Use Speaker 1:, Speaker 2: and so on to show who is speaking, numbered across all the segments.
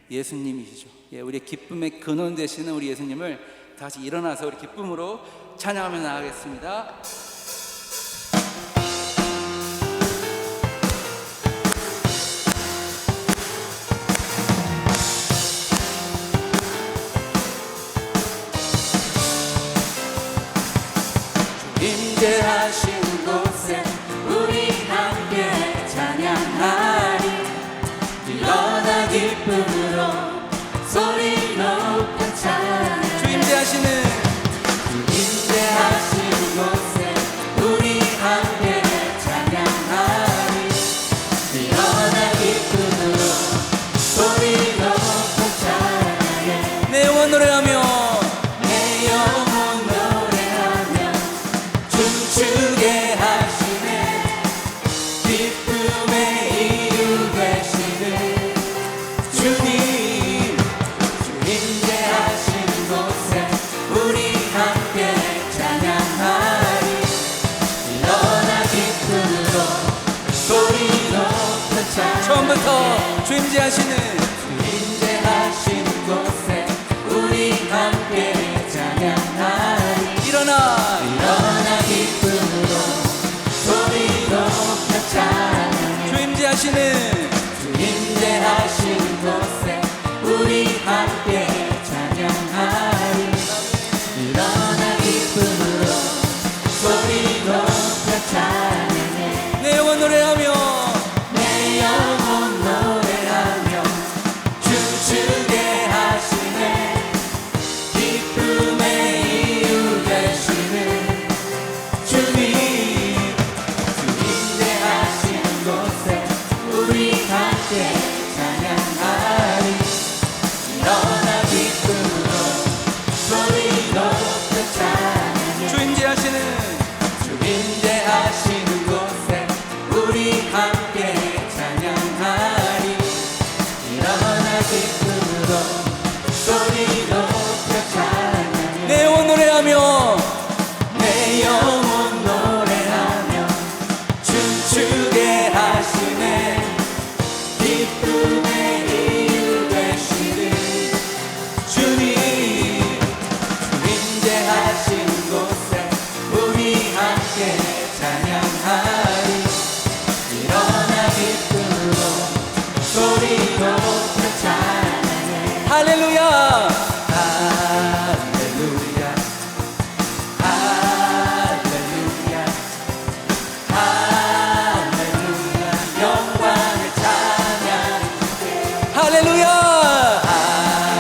Speaker 1: 예수님이시죠. 우리의 기쁨의 근원 되시는 우리 예수님을 다시 일어나서 우리 기쁨으로 찬양하며 나가겠습니다.
Speaker 2: 임재하신 곳에 우리 함께 찬양하리. 일어나 기쁨으로 소리 높여 찬양해.
Speaker 1: 주 임재하시는
Speaker 2: 곳에 우리 함께 찬양하리. 일어나 기쁨으로 소리 높여 찬양해.
Speaker 1: 내 영혼 노래하며
Speaker 2: 춤추게 하시네. 기쁨의 이유 되시는 주님. 주 임재하신 곳에 우리 함께 찬양하리. 일어나 기쁨으로 소리 높여 찬양해.
Speaker 1: 처음부터 주 임재하시는
Speaker 2: 곳에 우리 함께 찬양하리.
Speaker 1: 일어나
Speaker 2: 기쁨으로 소리 높여 찬양해.
Speaker 1: 주 임재하시는
Speaker 2: 곳에 우리 함께 찬양하리. 일어나 기쁨으로 소리 높여 찬양해.
Speaker 1: 내 영혼 노래하며
Speaker 2: 내 영혼 노래하며 춤추게 하시네. 기쁨의 이유 되시는 주님. 주 임재하신 곳에 우리 함께 찬양하리. 일어나 기쁨으로 소리 높여 찬양해.
Speaker 1: 주 임재하시는
Speaker 2: 곳에 우리 함께 찬양하리. 일어나 기쁨으로 소리 높여 찬양해.
Speaker 1: 내 영혼 노래하며
Speaker 2: 내 영혼 노래하며 춤추게 하시네. 기쁨의 이유 되시는 주님. 주 임재하신 곳에 우리 함께 찬양하리. 일어나 기쁨으로 소리 높여 찬양해.
Speaker 1: 할렐루야
Speaker 2: 할렐루야. 할렐루야. 할렐루야. 영광을 찬양해.
Speaker 1: 할렐루야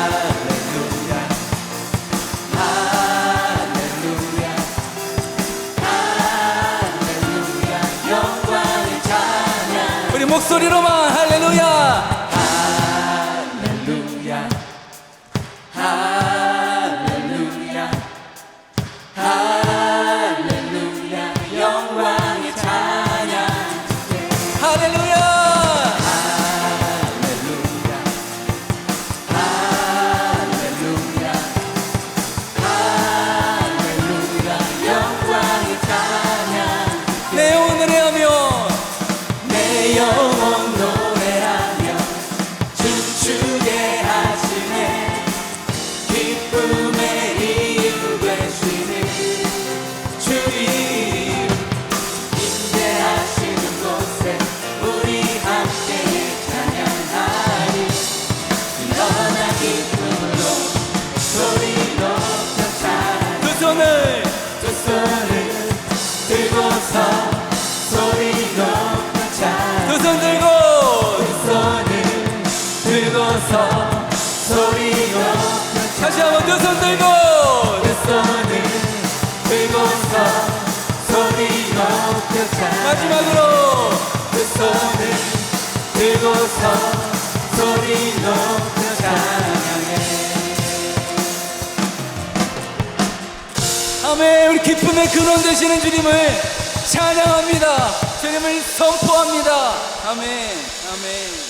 Speaker 2: 할렐루야. 할렐루야. 할렐루야. 영광을 찬양.
Speaker 1: 우리 목소리로만 할렐루야
Speaker 2: 할렐루야. 할렐루야. 할렐루야. 영광의 찬양.
Speaker 1: 할렐루야
Speaker 2: 할렐루야. 할렐루야. 할렐루야. 영광의 찬양.
Speaker 1: 내 영혼 노래하며
Speaker 2: 내 영혼 노래하며 춤추게 하시네. 기쁨의 이유 되시는 주님. 임재하시는 곳에 우리 함께 찬양하리. 일어나 기쁨으로 소리 높여 찬양.
Speaker 1: 두 손을
Speaker 2: 두 손을 들고서 소리 높여 찬양.
Speaker 1: 두 손 들고
Speaker 2: 두 손을 들고서 소리 높여
Speaker 1: 다시 한번 두 손 들고
Speaker 2: 두 손을 들고서 소리 높여 찬양.
Speaker 1: 마지막으로
Speaker 2: 두 손을 들고서 소리 높여 찬양해.
Speaker 1: 아멘. 우리 기쁨의 근원 되시는 주님을 찬양합니다. 주님을 선포합니다. 아멘 아멘.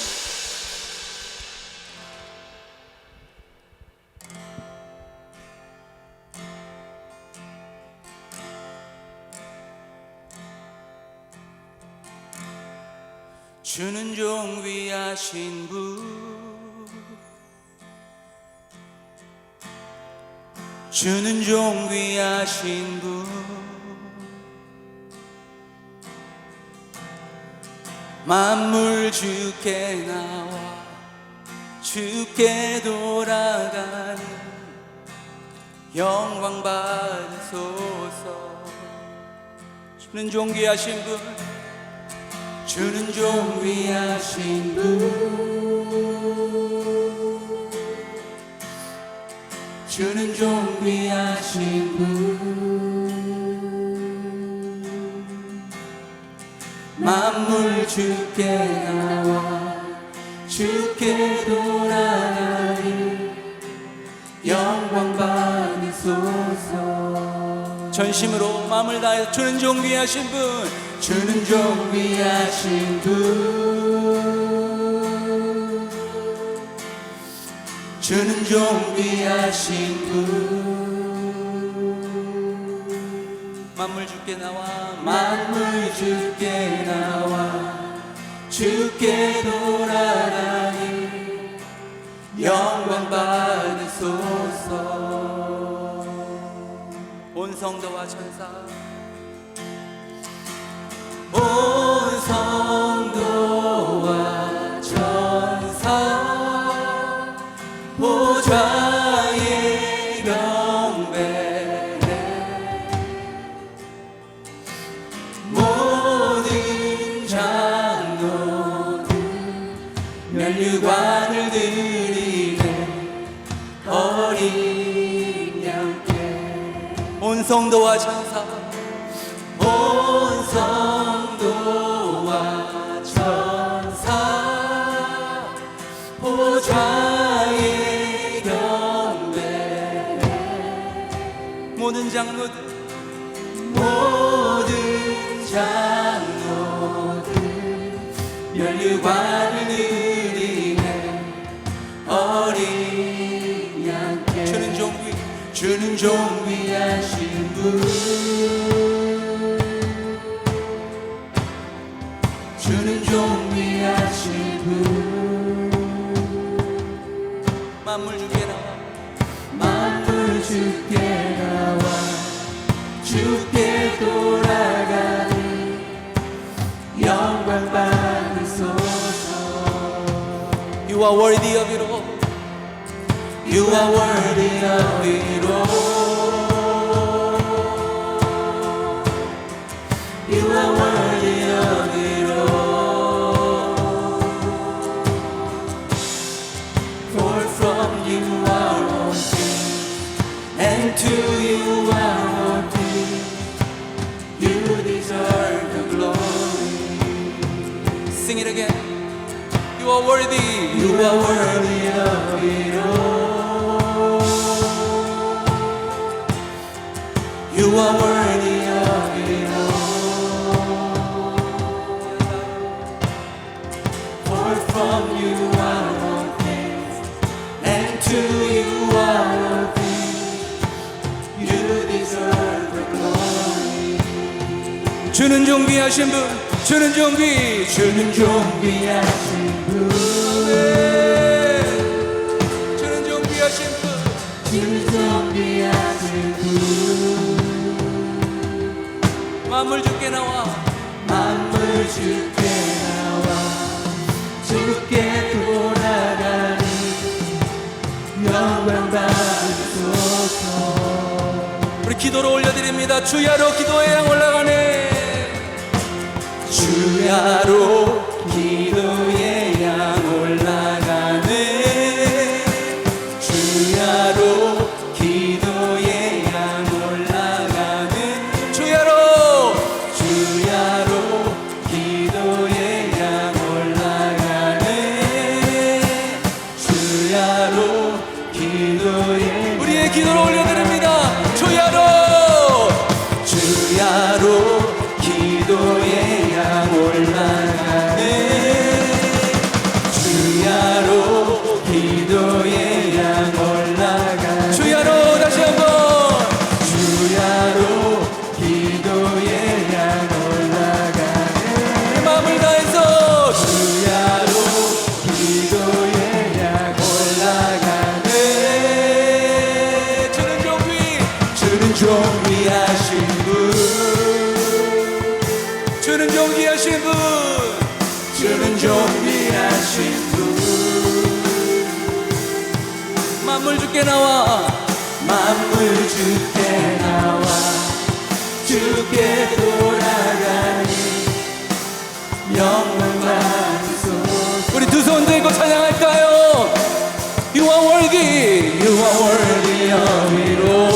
Speaker 2: 주는 종 위하신 분,
Speaker 1: 주는 종 귀하신 분 만물 주께 나와 주께 돌아가니 영광 받으소서. 주는 종 귀하신 분 주는 종 귀하신 분 주는 종 귀하신 분 만물 주께 나와 주께 돌아가니 영광 받으소서. 전심으로 마음을 다해 주는 종 귀하신 분 주는 종 귀하신 분 주는 종 귀하신 분 만물 주께 나와 만물 주께 나와 주께 돌아가니 영광 받으소서. 온 성도와 천사 온 성도와 천사 보좌의 경배해 모든 장로들 면류관을 드리네 어린 양께. 온 성도와 천사 온 성도와 천사 보좌의 경배해 모든 장로들 모든 장로들 면류관을 드리네 어린 양께. 주는 종 귀하신 분 주는 종 귀하신 분 만물 주께 나와 만물 주께 나와 주께 돌아가니 영광 받으소서. You are worthy of it all. You are worthy of it all. You are worthy of it all. For from you are all things, and to you are all things. You deserve the glory. Sing it again. You are worthy. You are worthy of it all. You are worthy of it all. For from you are all things, and to you are all things. You deserve the glory. 주는 종 귀하신 분, 주는 종 귀하신 분, 주는 종 귀하신 분, 주는 종 귀하신 분. 만물 주께 나와 만물 주께 나와 주께 돌아가니 영광 받으소서. 우리 기도로 올려드립니다. 주야로 기도의 양 올라가네. 주야로 기도의 양 올라가네. 주야로 기도의 양 올라가네. 주야로 기도의 양 올라가네. 주야로 기도의 우리의 기도를 올려드립니다. 주야로 기도의 양 올라가네. 주야로 기도의 양 올라가네. 주야로 다시 한번 주야로 기도의 양 올라가네. 마음을 다해서 주야로 기도의 양 올라가네. 주는 종
Speaker 2: 주는 존귀하신 분,
Speaker 1: 주는 존귀하신 분.
Speaker 2: 만물 주께 나와,
Speaker 1: 만물 주께 나와 주께 돌아가니 영광 받으소서.
Speaker 2: 우리 두 손 들고 찬양할까요? You are worthy,
Speaker 1: You are worthy of it all.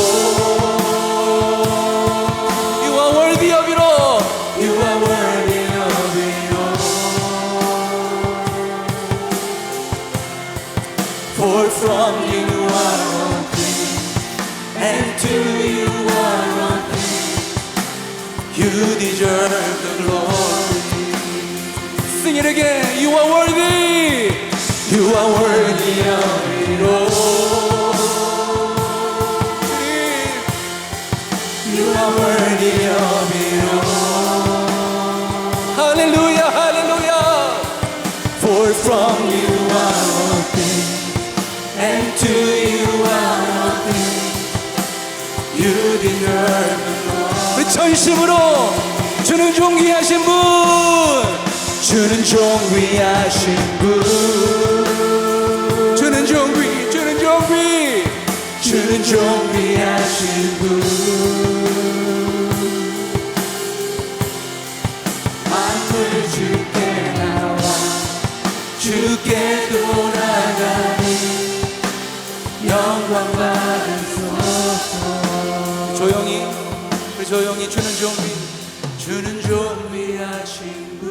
Speaker 2: you are worthy of it all.
Speaker 1: You are worthy of it all. For from you are all things, and to you are all things. You deserve the glory.
Speaker 2: Sing it again. You are worthy.
Speaker 1: You are worthy of it all. You are worthy of it all.
Speaker 2: Hallelujah, hallelujah.
Speaker 1: For from you are all things, and to you are all things. You deserve the glory.
Speaker 2: 우리 전심으로 주는 존귀하신 분,
Speaker 1: 주는 존귀하신 분.
Speaker 2: 주는 존귀, 주는 존귀.
Speaker 1: 주는 존귀하신 분. 만물 주께 나와 주께 돌아가니 영광 받으소서.
Speaker 2: 조용히, 우리 조용히 주는 존귀.
Speaker 1: 주는 존귀하신 분.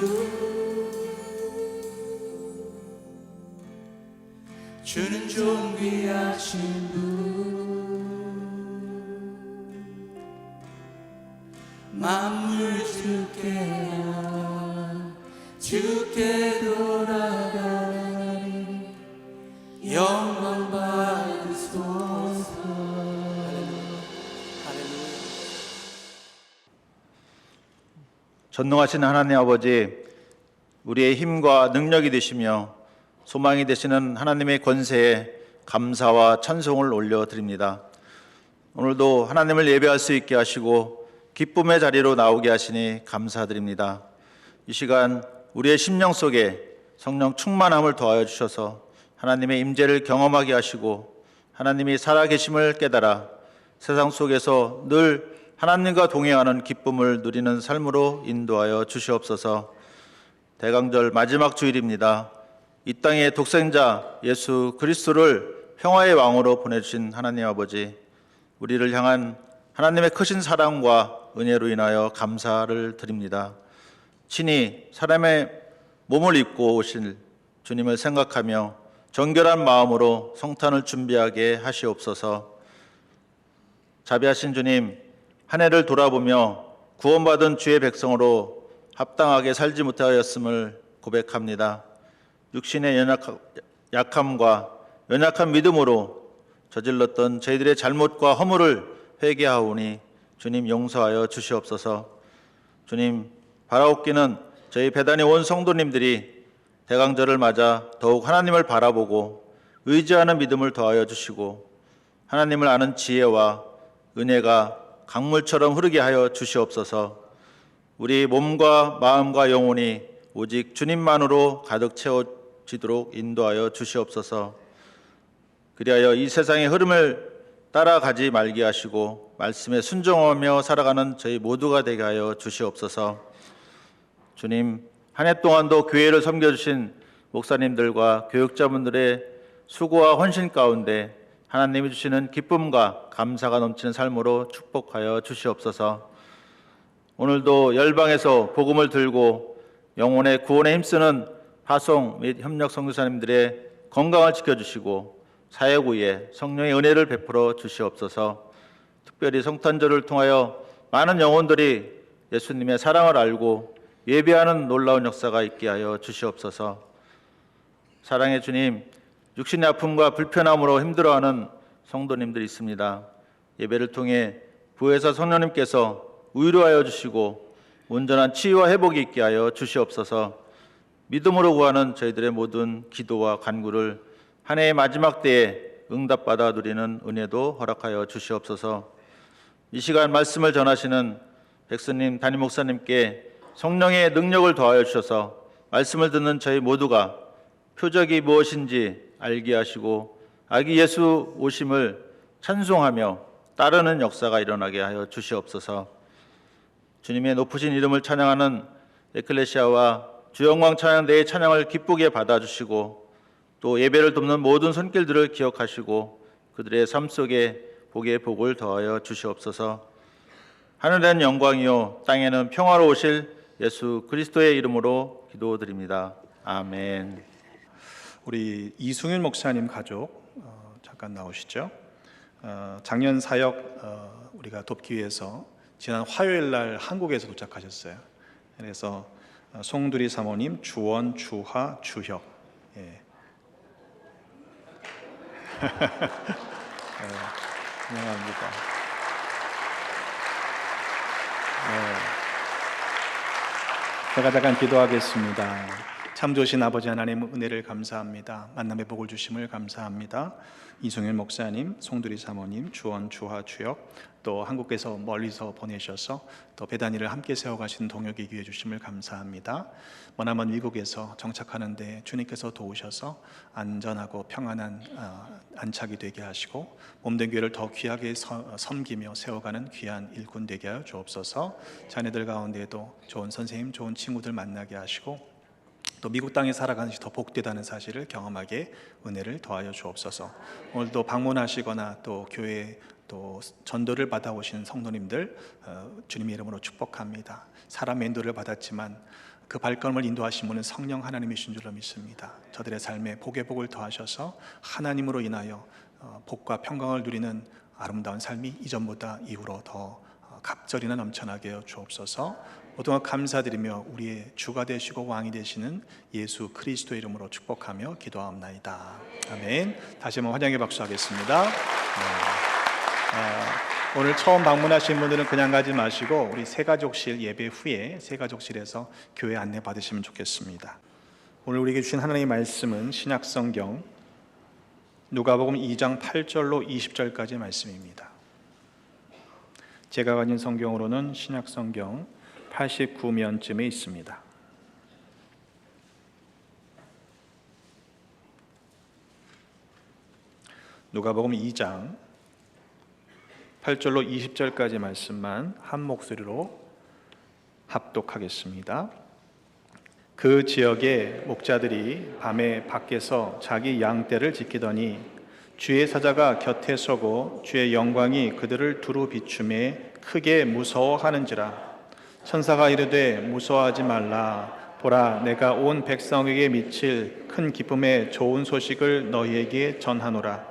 Speaker 1: 주는 존귀하신 분. 만물 주께 나와 주께 돌아가니 영광 받으소서.
Speaker 3: 전능하신 하나님 아버지, 우리의 힘과 능력이 되시며 소망이 되시는 하나님의 권세에 감사와 찬송을 올려드립니다. 오늘도 하나님을 예배할 수 있게 하시고 기쁨의 자리로 나오게 하시니 감사드립니다. 이 시간 우리의 심령 속에 성령 충만함을 더하여 주셔서 하나님의 임재를 경험하게 하시고 하나님이 살아계심을 깨달아 세상 속에서 늘 하나님과 동행하는 기쁨을 누리는 삶으로 인도하여 주시옵소서. 대강절 마지막 주일입니다. 이 땅의 독생자 예수 그리스도를 평화의 왕으로 보내주신 하나님 아버지, 우리를 향한 하나님의 크신 사랑과 은혜로 인하여 감사를 드립니다. 친히 사람의 몸을 입고 오실 주님을 생각하며 정결한 마음으로 성탄을 준비하게 하시옵소서. 자비하신 주님, 한 해를 돌아보며 구원받은 주의 백성으로 합당하게 살지 못하였음을 고백합니다. 육신의 약함과 연약한 믿음으로 저질렀던 저희들의 잘못과 허물을 회개하오니 주님 용서하여 주시옵소서. 주님, 바라옵기는 저희 배단의 온 성도님들이 대강절을 맞아 더욱 하나님을 바라보고 의지하는 믿음을 더하여 주시고 하나님을 아는 지혜와 은혜가 강물처럼 흐르게 하여 주시옵소서. 우리 몸과 마음과 영혼이 오직 주님만으로 가득 채워지도록 인도하여 주시옵소서. 그리하여 이 세상의 흐름을 따라가지 말게 하시고 말씀에 순종하며 살아가는 저희 모두가 되게 하여 주시옵소서. 주님, 한 해 동안도 교회를 섬겨주신 목사님들과 교육자분들의 수고와 헌신 가운데 하나님이 주시는 기쁨과 감사가 넘치는 삶으로 축복하여 주시옵소서. 오늘도 열방에서 복음을 들고 영혼의 구원에 힘쓰는 파송 및 협력 선교사님들의 건강을 지켜주시고 사역 후에 성령의 은혜를 베풀어 주시옵소서. 특별히 성탄절을 통하여 많은 영혼들이 예수님의 사랑을 알고 예배하는 놀라운 역사가 있게 하여 주시옵소서. 사랑의 주님, 육신의 아픔과 불편함으로 힘들어하는 성도님들이 있습니다. 예배를 통해 부회사 성령님께서 위로하여 주시고 온전한 치유와 회복이 있게 하여 주시옵소서. 믿음으로 구하는 저희들의 모든 기도와 간구를 한 해의 마지막 때에 응답받아 누리는 은혜도 허락하여 주시옵소서. 이 시간 말씀을 전하시는 백선님 담임 목사님께 성령의 능력을 더하여 주셔서 말씀을 듣는 저희 모두가 표적이 무엇인지 알게 하시고 아기 예수 오심을 찬송하며 따르는 역사가 일어나게 하여 주시옵소서. 주님의 높으신 이름을 찬양하는 에클레시아와 주영광 찬양대의 찬양을 기쁘게 받아주시고 또 예배를 돕는 모든 손길들을 기억하시고 그들의 삶 속에 복의 복을 더하여 주시옵소서. 하늘에는 영광이요 땅에는 평화로우실 예수 그리스도의 이름으로 기도드립니다. 아멘.
Speaker 4: 우리 이승윤 목사님 가족 잠깐 나오시죠. 작년 사역 우리가 돕기 위해서 지난 화요일 날 한국에서 도착하셨어요. 그래서 송두리 사모님, 주원, 주하, 주혁. 예. 환영합니다. 제가 잠깐 기도하겠습니다. 참 좋으신 아버지 하나님 은혜를 감사합니다. 만남의 복을 주심을 감사합니다. 이승윤 목사님, 송두리 사모님, 주원, 주하, 주혁 또 한국에서 멀리서 보내셔서 또 배단위를 함께 세워가신 동역이 기회 주심을 감사합니다. 머나먼 미국에서 정착하는데 주님께서 도우셔서 안전하고 평안한 안착이 되게 하시고 몸된 교회를 더 귀하게 섬기며 세워가는 귀한 일꾼 되게 하여 주옵소서. 자녀들 가운데에도 좋은 선생님, 좋은 친구들 만나게 하시고 또 미국 땅에 살아가는 것이 더 복되다는 사실을 경험하게 은혜를 더하여 주옵소서. 오늘도 방문하시거나 또 교회 또 전도를 받아오신 성도님들 주님의 이름으로 축복합니다. 사람의 인도를 받았지만 그 발걸음을 인도하신 분은 성령 하나님이신 줄로 믿습니다. 저들의 삶에 복의 복을 더하셔서 하나님으로 인하여 복과 평강을 누리는 아름다운 삶이 이전보다 이후로 더 갑절이나 넘쳐나게 하여 주옵소서. 모든 것 감사드리며 우리의 주가 되시고 왕이 되시는 예수 그리스도의 이름으로 축복하며 기도하옵나이다. 아멘. 다시 한번 환영의 박수 하겠습니다. 오늘 처음 방문하신 분들은 그냥 가지 마시고 우리 새가족실 예배 후에 새가족실에서 교회 안내 받으시면 좋겠습니다. 오늘 우리에게 주신 하나님의 말씀은 신약성경 누가복음 2장 8절로 20절까지의 말씀입니다. 제가 가진 성경으로는 신약성경 89면쯤에 있습니다. 누가복음 2장 8절로 20절까지 말씀만 한 목소리로 합독하겠습니다. 그 지역의 목자들이 밤에 밖에서 자기 양떼를 지키더니 주의 사자가 곁에 서고 주의 영광이 그들을 두루 비추매 크게 무서워하는지라. 천사가 이르되 무서워하지 말라. 보라, 내가 온 백성에게 미칠 큰 기쁨의 좋은 소식을 너희에게 전하노라.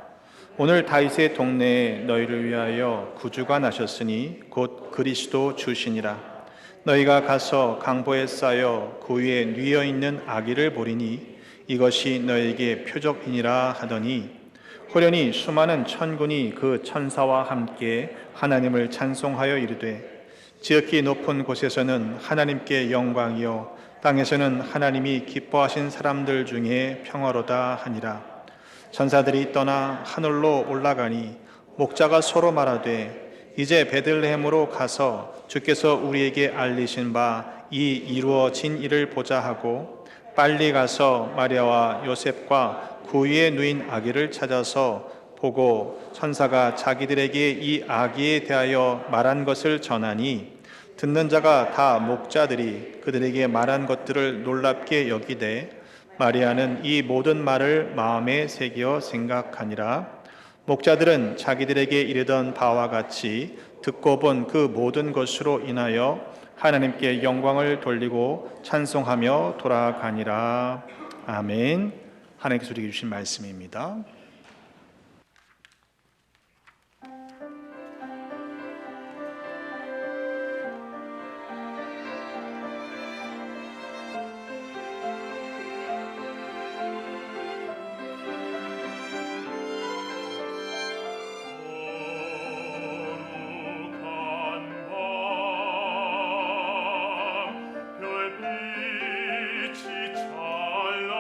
Speaker 4: 오늘 다윗의 동네에 너희를 위하여 구주가 나셨으니 곧 그리스도 주시니라. 너희가 가서 강보에 쌓여 그 위에 뉘어 있는 아기를 보리니 이것이 너희에게 표적이니라 하더니 호련히 수많은 천군이 그 천사와 함께 하나님을 찬송하여 이르되 지극히 높은 곳에서는 하나님께 영광이요 땅에서는 하나님이 기뻐하신 사람들 중에 평화로다 하니라. 천사들이 떠나 하늘로 올라가니 목자가 서로 말하되 이제 베들레헴으로 가서 주께서 우리에게 알리신 바 이 이루어진 일을 보자 하고 빨리 가서 마리아와 요셉과 그 위에 누인 아기를 찾아서 보고 천사가 자기들에게 이 아기에 대하여 말한 것을 전하니 듣는 자가 다 목자들이 그들에게 말한 것들을 놀랍게 여기되 마리아는 이 모든 말을 마음에 새겨 생각하니라. 목자들은 자기들에게 이르던 바와 같이 듣고 본 그 모든 것으로 인하여 하나님께 영광을 돌리고 찬송하며 돌아가니라. 아멘. 하나님께서 우리에게 주신 말씀입니다.
Speaker 5: 별빛이 찬란한데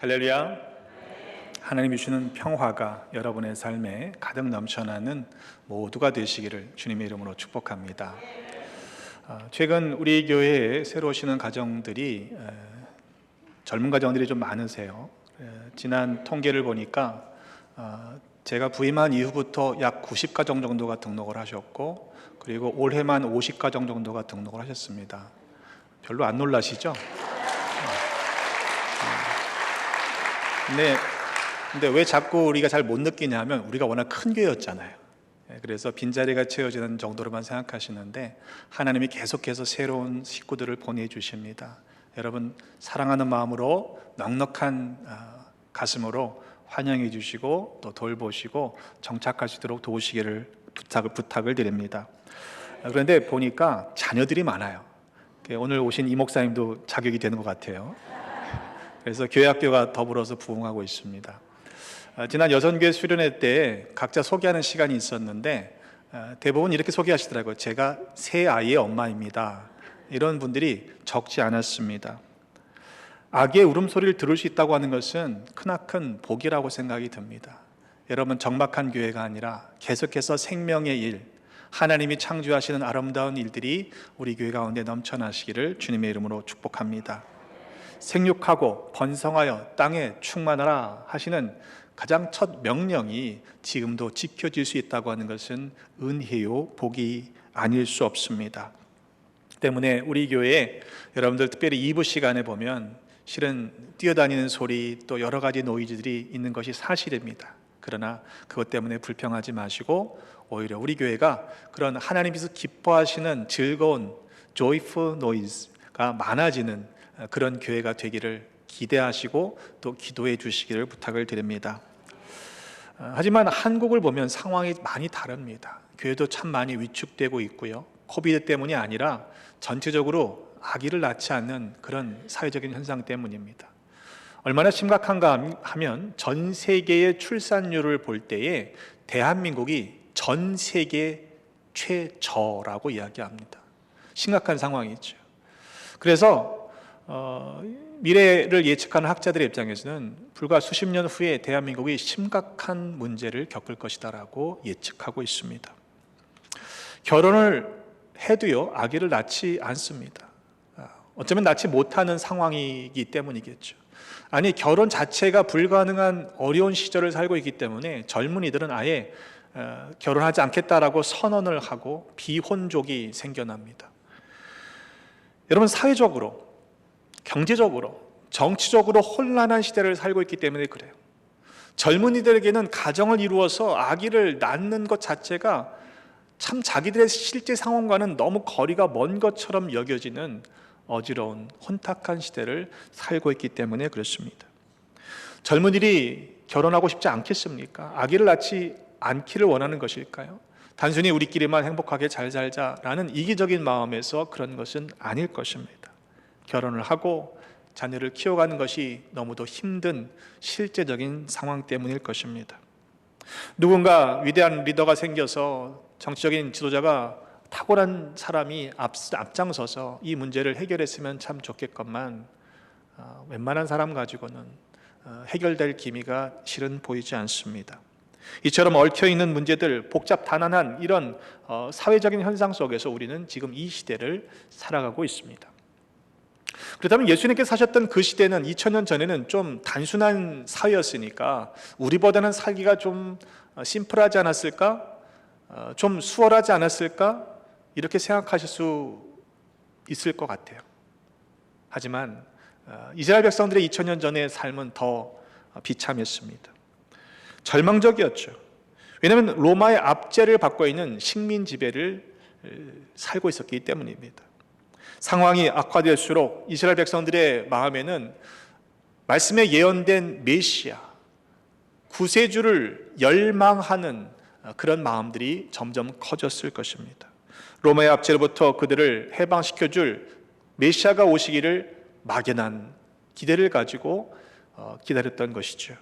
Speaker 4: 할렐루야. 하나님이 주시는 평화가 여러분의 삶에 가득 넘쳐나는 모두가 되시기를 주님의 이름으로 축복합니다. 최근 우리 교회에 새로 오시는 가정들이 젊은 가정들이 좀 많으세요. 지난 통계를 보니까 제가 부임한 이후부터 약 90가정 정도가 등록을 하셨고, 그리고 올해만 50가정 정도가 등록을 하셨습니다. 별로 안 놀라시죠? 근데 왜 자꾸 우리가 잘 못 느끼냐면 우리가 워낙 큰 교회였잖아요. 그래서 빈자리가 채워지는 정도로만 생각하시는데 하나님이 계속해서 새로운 식구들을 보내주십니다. 여러분 사랑하는 마음으로 넉넉한 가슴으로 환영해 주시고 또 돌보시고 정착하시도록 도우시기를 부탁을 드립니다. 그런데 보니까 자녀들이 많아요. 오늘 오신 이 목사님도 자격이 되는 것 같아요. 그래서 교회학교가 더불어서 부흥하고 있습니다. 지난 여선교회 수련회 때 각자 소개하는 시간이 있었는데 대부분 이렇게 소개하시더라고요. 제가 세 아이의 엄마입니다. 이런 분들이 적지 않았습니다. 아기의 울음소리를 들을 수 있다고 하는 것은 크나큰 복이라고 생각이 듭니다. 여러분 적막한 교회가 아니라 계속해서 생명의 일, 하나님이 창조하시는 아름다운 일들이 우리 교회 가운데 넘쳐나시기를 주님의 이름으로 축복합니다. 생육하고 번성하여 땅에 충만하라 하시는 가장 첫 명령이 지금도 지켜질 수 있다고 하는 것은 은혜요 복이 아닐 수 없습니다. 때문에 우리 교회에 여러분들 특별히 2부 시간에 보면 실은 뛰어다니는 소리 또 여러 가지 노이즈들이 있는 것이 사실입니다. 그러나 그것 때문에 불평하지 마시고 오히려 우리 교회가 그런 하나님께서 기뻐하시는 즐거운 joyful noise가 많아지는 그런 교회가 되기를 기대하시고 또 기도해 주시기를 부탁을 드립니다. 하지만 한국을 보면 상황이 많이 다릅니다. 교회도 참 많이 위축되고 있고요. 코비드 때문이 아니라 전체적으로 아기를 낳지 않는 그런 사회적인 현상 때문입니다. 얼마나 심각한가 하면 전 세계의 출산율을 볼 때에 대한민국이 전 세계 최저라고 이야기합니다. 심각한 상황이죠. 그래서 미래를 예측하는 학자들의 입장에서는 불과 수십 년 후에 대한민국이 심각한 문제를 겪을 것이다라고 예측하고 있습니다. 결혼을 해도요 아기를 낳지 않습니다. 어쩌면 낳지 못하는 상황이기 때문이겠죠. 아니 결혼 자체가 불가능한 어려운 시절을 살고 있기 때문에 젊은이들은 아예 결혼하지 않겠다라고 선언을 하고 비혼족이 생겨납니다. 여러분 사회적으로 경제적으로, 정치적으로 혼란한 시대를 살고 있기 때문에 그래요. 젊은이들에게는 가정을 이루어서 아기를 낳는 것 자체가 참 자기들의 실제 상황과는 너무 거리가 먼 것처럼 여겨지는 어지러운 혼탁한 시대를 살고 있기 때문에 그렇습니다. 젊은이들이 결혼하고 싶지 않겠습니까? 아기를 낳지 않기를 원하는 것일까요? 단순히 우리끼리만 행복하게 잘 살자라는 이기적인 마음에서 그런 것은 아닐 것입니다. 결혼을 하고 자녀를 키워가는 것이 너무도 힘든 실제적인 상황 때문일 것입니다. 누군가 위대한 리더가 생겨서 정치적인 지도자가 탁월한 사람이 앞장서서 이 문제를 해결했으면 참 좋겠건만 웬만한 사람 가지고는 해결될 기미가 실은 보이지 않습니다. 이처럼 얽혀있는 문제들, 복잡다난한 이런 사회적인 현상 속에서 우리는 지금 이 시대를 살아가고 있습니다. 그렇다면 예수님께서 사셨던 그 시대는 2000년 전에는 좀 단순한 사회였으니까 우리보다는 살기가 좀 심플하지 않았을까? 좀 수월하지 않았을까? 이렇게 생각하실 수 있을 것 같아요. 하지만 이스라엘 백성들의 2000년 전의 삶은 더 비참했습니다. 절망적이었죠. 왜냐하면 로마의 압제를 받고 있는 식민 지배를 살고 있었기 때문입니다. 상황이 악화될수록 이스라엘 백성들의 마음에는 말씀에 예언된 메시아, 구세주를 열망하는 그런 마음들이 점점 커졌을 것입니다. 로마의 압제로부터 그들을 해방시켜줄 메시아가 오시기를 막연한 기대를 가지고 기다렸던 것이죠.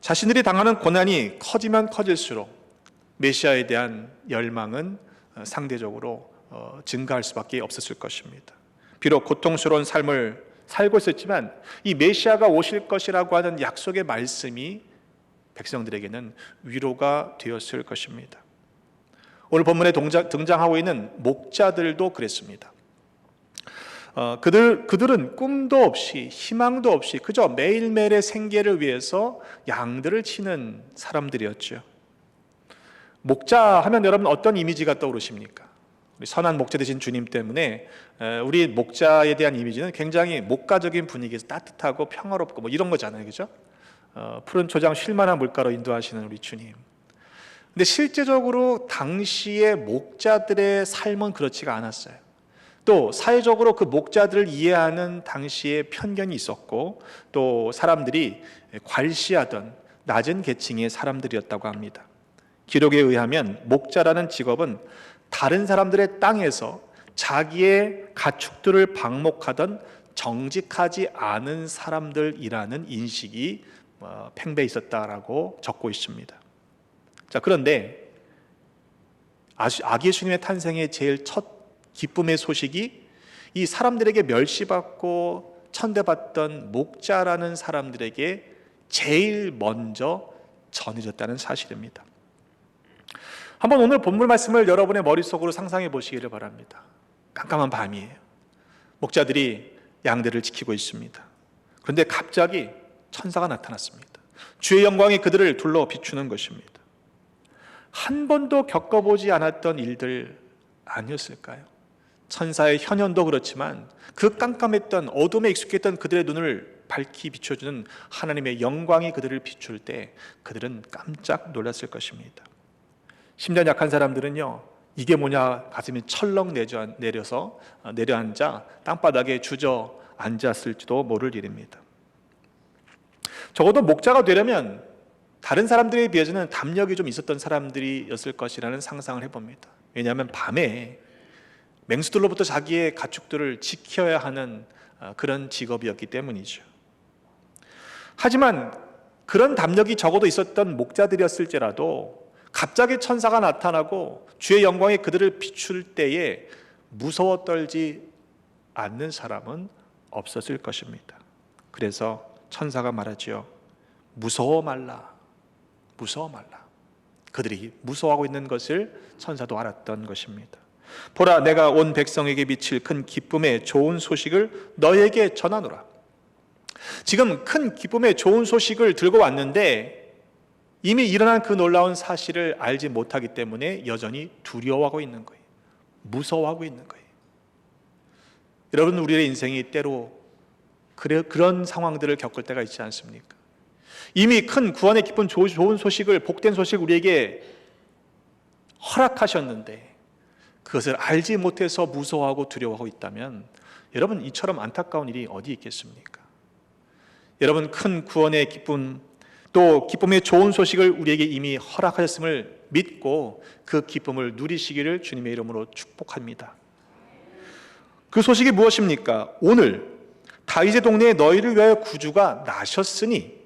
Speaker 4: 자신들이 당하는 고난이 커지면 커질수록 메시아에 대한 열망은 상대적으로 증가할 수밖에 없었을 것입니다. 비록 고통스러운 삶을 살고 있었지만 이 메시아가 오실 것이라고 하는 약속의 말씀이 백성들에게는 위로가 되었을 것입니다. 오늘 본문에 등장하고 있는 목자들도 그랬습니다. 그들은 꿈도 없이 희망도 없이 그저 매일매일의 생계를 위해서 양들을 치는 사람들이었죠. 목자 하면 여러분 어떤 이미지가 떠오르십니까? 우리 선한 목자 되신 주님 때문에 우리 목자에 대한 이미지는 굉장히 목가적인 분위기에서 따뜻하고 평화롭고 뭐 이런 거잖아요, 그죠? 푸른 초장 쉴만한 물가로 인도하시는 우리 주님. 근데 실제적으로 당시의 목자들의 삶은 그렇지가 않았어요. 또 사회적으로 그 목자들을 이해하는 당시의 편견이 있었고 또 사람들이 괄시하던 낮은 계층의 사람들이었다고 합니다. 기록에 의하면 목자라는 직업은 다른 사람들의 땅에서 자기의 가축들을 방목하던 정직하지 않은 사람들이라는 인식이 팽배해 있었다라고 적고 있습니다. 자, 그런데 아기 예수님의 탄생의 제일 첫 기쁨의 소식이 이 사람들에게 멸시받고 천대받던 목자라는 사람들에게 제일 먼저 전해졌다는 사실입니다. 한번 오늘 본문 말씀을 여러분의 머릿속으로 상상해 보시기를 바랍니다. 깜깜한 밤이에요. 목자들이 양들을 지키고 있습니다. 그런데 갑자기 천사가 나타났습니다. 주의 영광이 그들을 둘러 비추는 것입니다. 한 번도 겪어보지 않았던 일들 아니었을까요? 천사의 현현도 그렇지만 그 깜깜했던 어둠에 익숙했던 그들의 눈을 밝히 비춰주는 하나님의 영광이 그들을 비출 때 그들은 깜짝 놀랐을 것입니다. 심장 약한 사람들은요, 이게 뭐냐 가슴이 철렁 내려앉아 땅바닥에 주저앉았을지도 모를 일입니다. 적어도 목자가 되려면 다른 사람들에 비해서는 담력이 좀 있었던 사람들이었을 것이라는 상상을 해봅니다. 왜냐하면 밤에 맹수들로부터 자기의 가축들을 지켜야 하는 그런 직업이었기 때문이죠. 하지만 그런 담력이 적어도 있었던 목자들이었을지라도 갑자기 천사가 나타나고 주의 영광이 그들을 비출 때에 무서워 떨지 않는 사람은 없었을 것입니다. 그래서 천사가 말하지요. 무서워 말라. 무서워 말라. 그들이 무서워하고 있는 것을 천사도 알았던 것입니다. 보라, 내가 온 백성에게 미칠 큰 기쁨의 좋은 소식을 너에게 전하노라. 지금 큰 기쁨의 좋은 소식을 들고 왔는데 이미 일어난 그 놀라운 사실을 알지 못하기 때문에 여전히 두려워하고 있는 거예요. 무서워하고 있는 거예요. 여러분, 우리의 인생이 때로 그런 상황들을 겪을 때가 있지 않습니까? 이미 큰 구원의 기쁜 좋은 소식을, 복된 소식을 우리에게 허락하셨는데 그것을 알지 못해서 무서워하고 두려워하고 있다면 여러분, 이처럼 안타까운 일이 어디 있겠습니까? 여러분, 큰 구원의 기쁨, 또 기쁨의 좋은 소식을 우리에게 이미 허락하셨음을 믿고 그 기쁨을 누리시기를 주님의 이름으로 축복합니다. 그 소식이 무엇입니까? 오늘 다윗의 동네에 너희를 위하여 구주가 나셨으니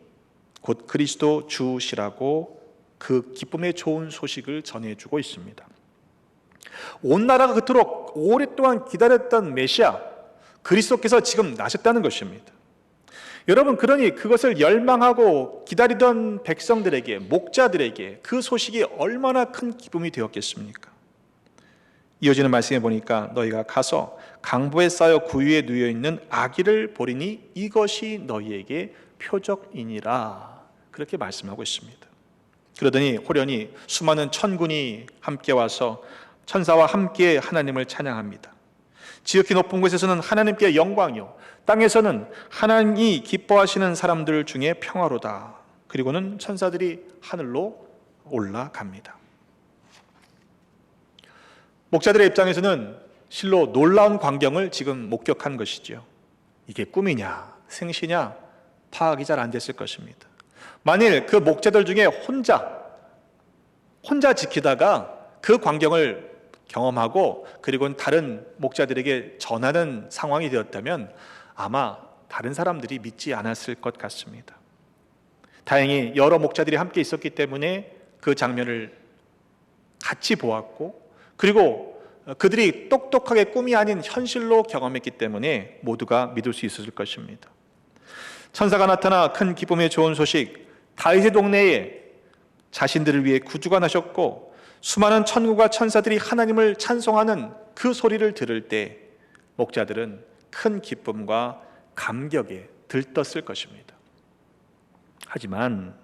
Speaker 4: 곧 그리스도 주시라고 그 기쁨의 좋은 소식을 전해주고 있습니다. 온 나라가 그토록 오랫동안 기다렸던 메시아 그리스도께서 지금 나셨다는 것입니다. 여러분, 그러니 그것을 열망하고 기다리던 백성들에게, 목자들에게 그 소식이 얼마나 큰 기쁨이 되었겠습니까? 이어지는 말씀에 보니까 너희가 가서 강보에 쌓여 구유에 누워 있는 아기를 보리니 이것이 너희에게 표적이니라, 그렇게 말씀하고 있습니다. 그러더니 호련히 수많은 천군이 함께 와서 천사와 함께 하나님을 찬양합니다. 지극히 높은 곳에서는 하나님께 영광이요, 땅에서는 하나님이 기뻐하시는 사람들 중에 평화로다. 그리고는 천사들이 하늘로 올라갑니다. 목자들의 입장에서는 실로 놀라운 광경을 지금 목격한 것이죠. 이게 꿈이냐 생시냐 파악이 잘 안 됐을 것입니다. 만일 그 목자들 중에 혼자 지키다가 그 광경을 경험하고 그리고 다른 목자들에게 전하는 상황이 되었다면 아마 다른 사람들이 믿지 않았을 것 같습니다. 다행히 여러 목자들이 함께 있었기 때문에 그 장면을 같이 보았고, 그리고 그들이 똑똑하게 꿈이 아닌 현실로 경험했기 때문에 모두가 믿을 수 있었을 것입니다. 천사가 나타나 큰 기쁨의 좋은 소식, 다윗의 동네에 자신들을 위해 구주가 나셨고 수많은 천군과 천사들이 하나님을 찬송하는 그 소리를 들을 때 목자들은 큰 기쁨과 감격에 들떴을 것입니다. 하지만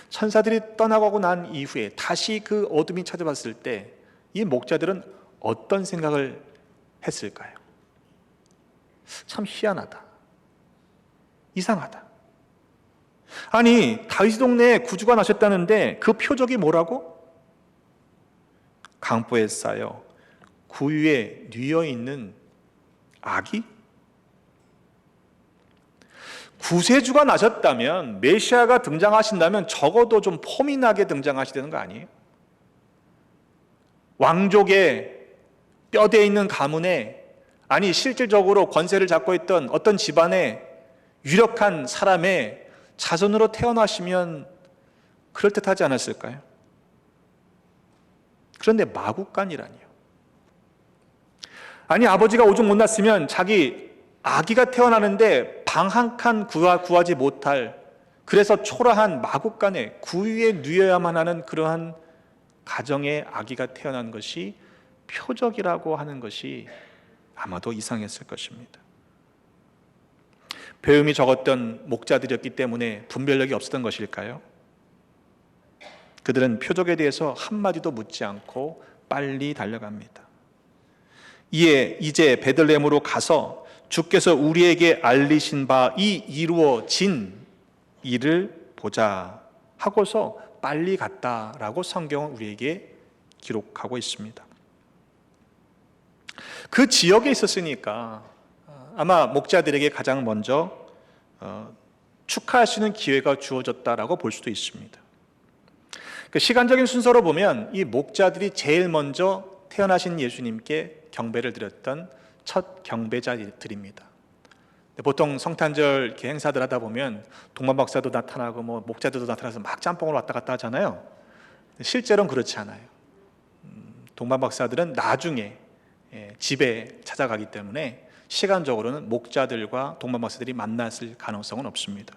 Speaker 4: 천사들이 떠나가고 난 이후에 다시 그 어둠이 찾아왔을 때 이 목자들은 어떤 생각을 했을까요? 참 희한하다, 이상하다. 아니, 다윗 동네에 구주가 나셨다는데 그 표적이 뭐라고? 강보에 쌓여 구유에 뉘어있는 아기? 구세주가 나셨다면, 메시아가 등장하신다면 적어도 좀 폼이 나게 등장하셔야 되는 거 아니에요? 왕족의 뼈대에 있는 가문에, 아니 실질적으로 권세를 잡고 있던 어떤 집안의 유력한 사람의 자손으로 태어나시면 그럴듯하지 않았을까요? 그런데 마구간이라니요. 아니, 아버지가 오죽 못났으면 자기 아기가 태어나는데 방 한 칸 구하지 못할, 그래서 초라한 마구간에 구유에 누여야만 하는 그러한 가정의 아기가 태어난 것이 표적이라고 하는 것이 아마도 이상했을 것입니다. 배움이 적었던 목자들이었기 때문에 분별력이 없었던 것일까요? 그들은 표적에 대해서 한마디도 묻지 않고 빨리 달려갑니다. 이제 베들레헴으로 가서 주께서 우리에게 알리신 바 이 이루어진 일을 보자 하고서 빨리 갔다라고 성경은 우리에게 기록하고 있습니다. 그 지역에 있었으니까 아마 목자들에게 가장 먼저 축하할 수 있는 기회가 주어졌다라고 볼 수도 있습니다. 그 시간적인 순서로 보면 이 목자들이 제일 먼저 태어나신 예수님께 경배를 드렸던 첫 경배자들입니다. 보통 성탄절 이렇게 행사들 하다 보면 동방박사도 나타나고 뭐 목자들도 나타나서 막 짬뽕을 왔다 갔다 하잖아요. 실제로는 그렇지 않아요. 동방박사들은 나중에 집에 찾아가기 때문에 시간적으로는 목자들과 동방박사들이 만났을 가능성은 없습니다.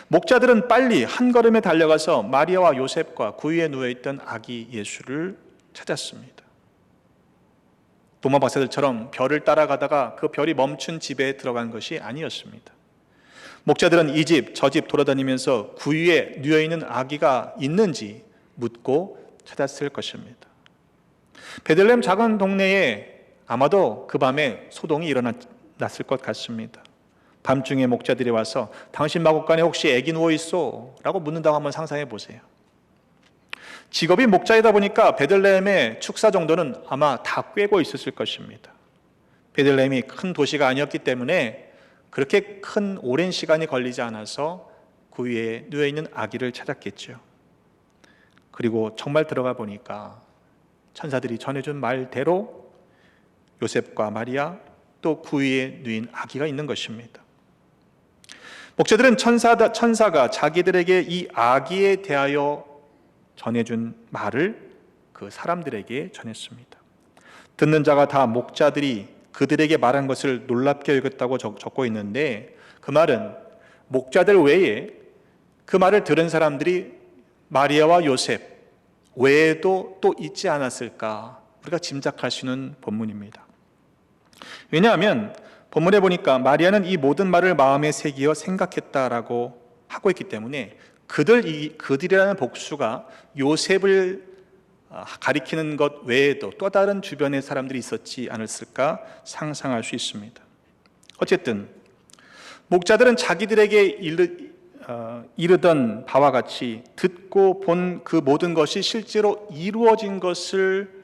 Speaker 4: 목자들은 빨리 한 걸음에 달려가서 마리아와 요셉과 구유에 누워있던 아기 예수를 찾았습니다. 동방박사들처럼 별을 따라가다가 그 별이 멈춘 집에 들어간 것이 아니었습니다. 목자들은 이 집, 저 집 돌아다니면서 구유에 누워있는 아기가 있는지 묻고 찾았을 것입니다. 베들레헴 작은 동네에 아마도 그 밤에 소동이 일어났을 것 같습니다. 밤중에 목자들이 와서 당신 마구간에 혹시 아기 누워있어? 라고 묻는다고 한번 상상해 보세요. 직업이 목자이다 보니까 베들레헴의 축사 정도는 아마 다 꿰고 있었을 것입니다. 베들레헴이 큰 도시가 아니었기 때문에 그렇게 큰 오랜 시간이 걸리지 않아서 구유에 누워있는 아기를 찾았겠죠. 그리고 정말 들어가 보니까 천사들이 전해준 말대로 요셉과 마리아 또 구유에 누인 아기가 있는 것입니다. 목자들은 천사가 자기들에게 이 아기에 대하여 전해준 말을 그 사람들에게 전했습니다. 듣는 자가 다 목자들이 그들에게 말한 것을 놀랍게 여겼다고 적고 있는데, 그 말은 목자들 외에 그 말을 들은 사람들이 마리아와 요셉 외에도 또 있지 않았을까, 우리가 짐작할 수 있는 본문입니다. 왜냐하면 본문에 보니까 마리아는 이 모든 말을 마음에 새기어 생각했다라고 하고 있기 때문에 그들이라는 복수가 요셉을 가리키는 것 외에도 또 다른 주변의 사람들이 있었지 않았을까 상상할 수 있습니다. 어쨌든 목자들은 자기들에게 이르던 바와 같이 듣고 본 그 모든 것이 실제로 이루어진 것을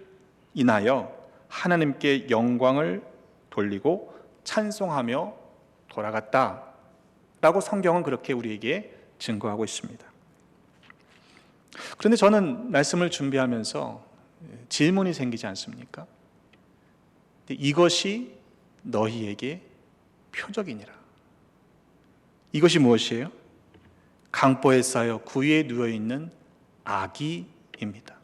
Speaker 4: 인하여 하나님께 영광을 돌리고 찬송하며 돌아갔다라고 성경은 그렇게 우리에게 증거하고 있습니다. 그런데 저는 말씀을 준비하면서 질문이 생기지 않습니까? 이것이 너희에게 표적이니라. 이것이 무엇이에요? 강보에 쌓여 구유에 누워있는 아기입니다.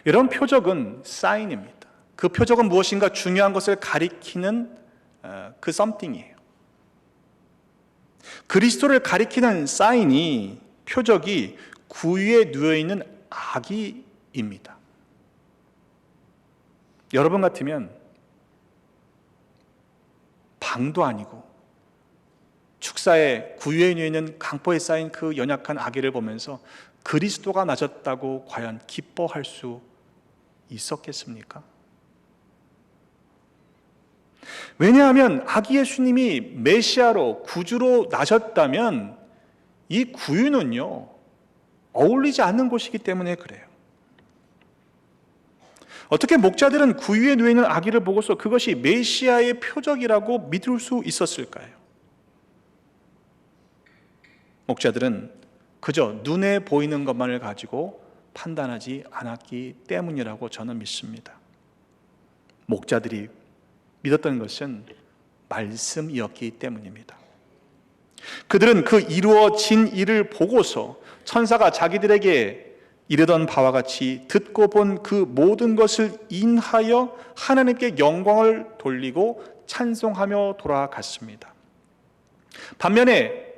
Speaker 4: 이런 표적은 사인입니다. 그 표적은 무엇인가 중요한 것을 가리키는 그 something이에요. 그리스도를 가리키는 사인이, 표적이 구유에 누워있는 아기입니다. 여러분 같으면 방도 아니고 축사에 구유에 누워있는 강보에 쌓인 그 연약한 아기를 보면서 그리스도가 나셨다고 과연 기뻐할 수 있었겠습니까? 왜냐하면 아기 예수님이 메시아로 구주로 나셨다면 이 구유는요 어울리지 않는 곳이기 때문에 그래요. 어떻게 목자들은 구유에 누워있는 아기를 보고서 그것이 메시아의 표적이라고 믿을 수 있었을까요? 목자들은 그저 눈에 보이는 것만을 가지고 판단하지 않았기 때문이라고 저는 믿습니다. 목자들이 믿었던 것은 말씀이었기 때문입니다. 그들은 그 이루어진 일을 보고서 천사가 자기들에게 이르던 바와 같이 듣고 본 그 모든 것을 인하여 하나님께 영광을 돌리고 찬송하며 돌아갔습니다. 반면에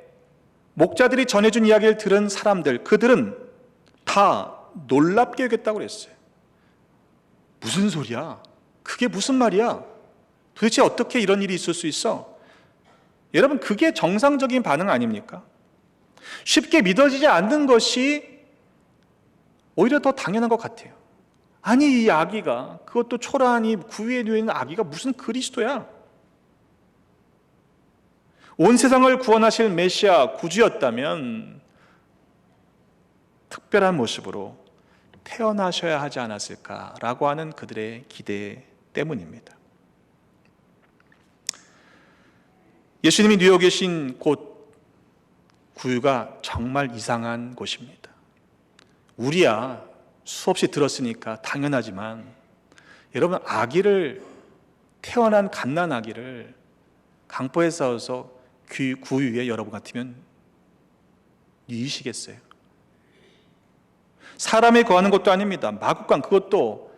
Speaker 4: 목자들이 전해준 이야기를 들은 사람들, 그들은 다 놀랍게 여겼다고 그랬어요. 무슨 소리야? 그게 무슨 말이야? 도대체 어떻게 이런 일이 있을 수 있어? 여러분, 그게 정상적인 반응 아닙니까? 쉽게 믿어지지 않는 것이 오히려 더 당연한 것 같아요. 아니, 이 아기가, 그것도 초라하니 구유에 누워있는 아기가 무슨 그리스도야? 온 세상을 구원하실 메시아 구주였다면 특별한 모습으로 태어나셔야 하지 않았을까라고 하는 그들의 기대 때문입니다. 예수님이 누워 계신 곳 구유가 정말 이상한 곳입니다. 우리야 수없이 들었으니까 당연하지만 여러분, 태어난 갓난 아기를 강보에 쌓아서 구유에 여러분 같으면 누이시겠어요? 사람이 거하는 것도 아닙니다. 마구간, 그것도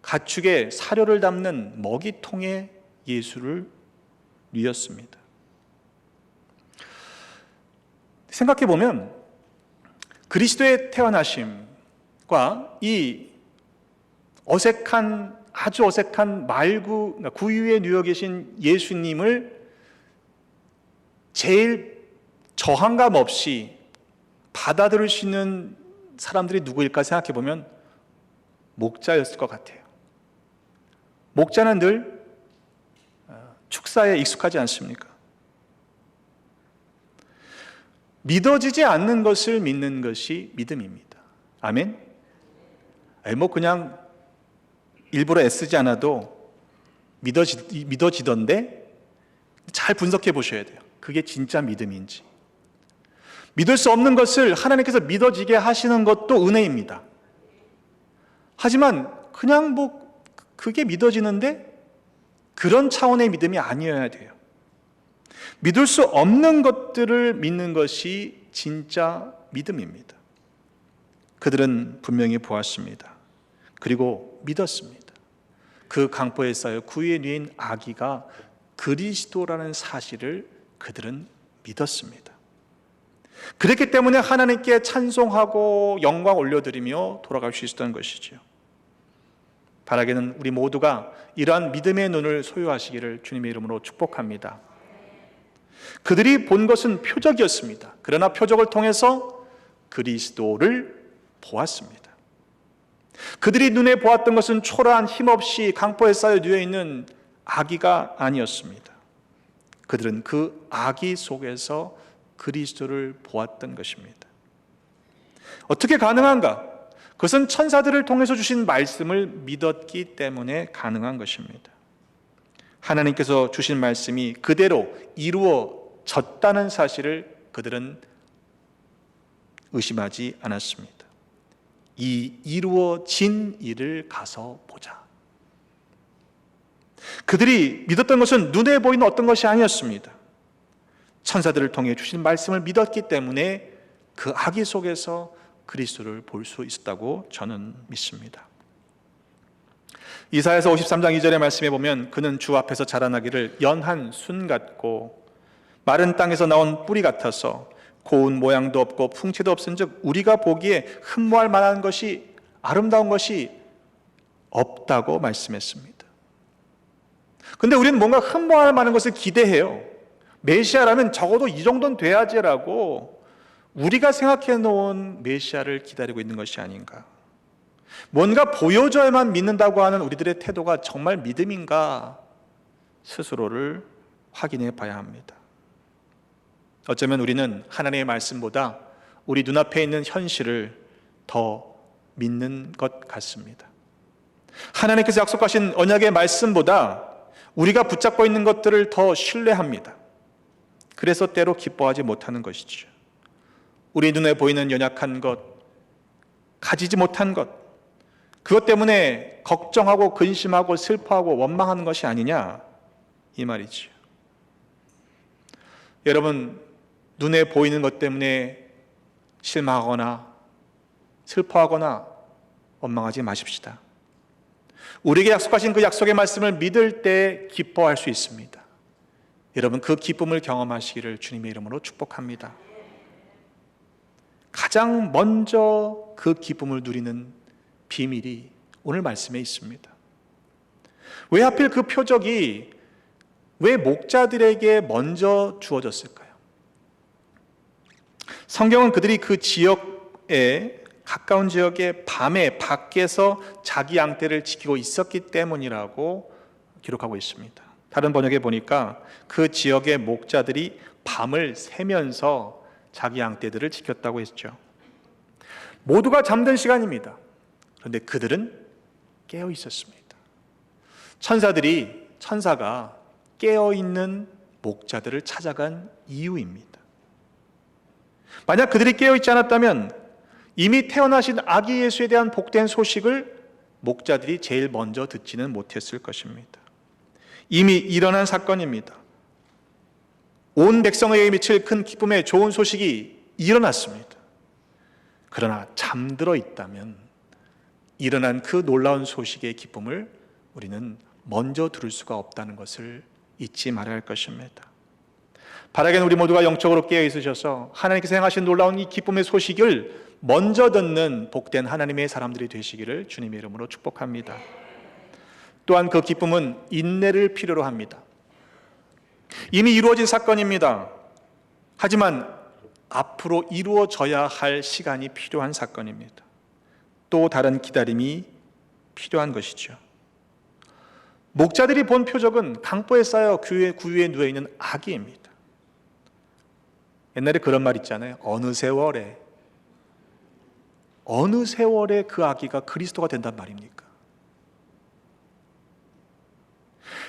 Speaker 4: 가축의 사료를 담는 먹이통에 예수를 누였습니다. 생각해보면 그리스도의 태어나심과 이 아주 어색한 구유에 누워 계신 예수님을 제일 저항감 없이 받아들일 수 있는 사람들이 누구일까 생각해보면 목자였을 것 같아요. 목자는 늘 축사에 익숙하지 않습니까? 믿어지지 않는 것을 믿는 것이 믿음입니다. 아멘? 그냥 일부러 애쓰지 않아도 믿어지던데 잘 분석해 보셔야 돼요. 그게 진짜 믿음인지. 믿을 수 없는 것을 하나님께서 믿어지게 하시는 것도 은혜입니다. 하지만 그냥 그게 믿어지는데 그런 차원의 믿음이 아니어야 돼요. 믿을 수 없는 것들을 믿는 것이 진짜 믿음입니다. 그들은 분명히 보았습니다. 그리고 믿었습니다. 그 강보에 쌓여 구유에 누인 아기가 그리스도라는 사실을 그들은 믿었습니다. 그렇기 때문에 하나님께 찬송하고 영광 올려드리며 돌아갈 수 있었던 것이죠. 바라기는 우리 모두가 이러한 믿음의 눈을 소유하시기를 주님의 이름으로 축복합니다. 그들이 본 것은 표적이었습니다. 그러나 표적을 통해서 그리스도를 보았습니다. 그들이 눈에 보았던 것은 초라한 힘없이 강포에 쌓여 누워있는 아기가 아니었습니다. 그들은 그 아기 속에서 그리스도를 보았던 것입니다. 어떻게 가능한가? 그것은 천사들을 통해서 주신 말씀을 믿었기 때문에 가능한 것입니다. 하나님께서 주신 말씀이 그대로 이루어졌다는 사실을 그들은 의심하지 않았습니다. 이 이루어진 일을 가서 보자. 그들이 믿었던 것은 눈에 보이는 어떤 것이 아니었습니다. 천사들을 통해 주신 말씀을 믿었기 때문에 그 아기 속에서 그리스도를 볼 수 있었다고 저는 믿습니다. 이사야서 53장 2절의 말씀에 보면 그는 주 앞에서 자라나기를 연한 순 같고 마른 땅에서 나온 뿌리 같아서 고운 모양도 없고 풍채도 없은즉 우리가 보기에 흠모할 만한 것이, 아름다운 것이 없다고 말씀했습니다. 근데 우리는 뭔가 흠모할 만한 것을 기대해요. 메시아라면 적어도 이 정도는 돼야지라고 우리가 생각해 놓은 메시아를 기다리고 있는 것이 아닌가. 뭔가 보여줘야만 믿는다고 하는 우리들의 태도가 정말 믿음인가 스스로를 확인해 봐야 합니다. 어쩌면 우리는 하나님의 말씀보다 우리 눈앞에 있는 현실을 더 믿는 것 같습니다. 하나님께서 약속하신 언약의 말씀보다 우리가 붙잡고 있는 것들을 더 신뢰합니다. 그래서 때로 기뻐하지 못하는 것이죠. 우리 눈에 보이는 연약한 것, 가지지 못한 것, 그것 때문에 걱정하고 근심하고 슬퍼하고 원망하는 것이 아니냐, 이 말이죠. 여러분, 눈에 보이는 것 때문에 실망하거나 슬퍼하거나 원망하지 마십시다. 우리에게 약속하신 그 약속의 말씀을 믿을 때 기뻐할 수 있습니다. 여러분, 그 기쁨을 경험하시기를 주님의 이름으로 축복합니다. 가장 먼저 그 기쁨을 누리는 비밀이 오늘 말씀에 있습니다. 왜 하필 그 표적이 왜 목자들에게 먼저 주어졌을까요? 성경은 그들이 그 지역에, 가까운 지역의 밤에 밖에서 자기 양떼를 지키고 있었기 때문이라고 기록하고 있습니다. 다른 번역에 보니까 그 지역의 목자들이 밤을 새면서 자기 양떼들을 지켰다고 했죠. 모두가 잠든 시간입니다. 그런데 그들은 깨어 있었습니다. 천사가 깨어 있는 목자들을 찾아간 이유입니다. 만약 그들이 깨어 있지 않았다면 이미 태어나신 아기 예수에 대한 복된 소식을 목자들이 제일 먼저 듣지는 못했을 것입니다. 이미 일어난 사건입니다. 온 백성에게 미칠 큰 기쁨의 좋은 소식이 일어났습니다. 그러나 잠들어 있다면 일어난 그 놀라운 소식의 기쁨을 우리는 먼저 들을 수가 없다는 것을 잊지 말아야 할 것입니다. 바라기는 우리 모두가 영적으로 깨어 있으셔서 하나님께서 행하신 놀라운 이 기쁨의 소식을 먼저 듣는 복된 하나님의 사람들이 되시기를 주님의 이름으로 축복합니다. 또한 그 기쁨은 인내를 필요로 합니다. 이미 이루어진 사건입니다. 하지만 앞으로 이루어져야 할 시간이 필요한 사건입니다. 또 다른 기다림이 필요한 것이죠. 목자들이 본 표적은 강보에 쌓여 구유에 누워있는 아기입니다. 옛날에 그런 말 있잖아요. 어느 세월에 그 아기가 그리스도가 된단 말입니까?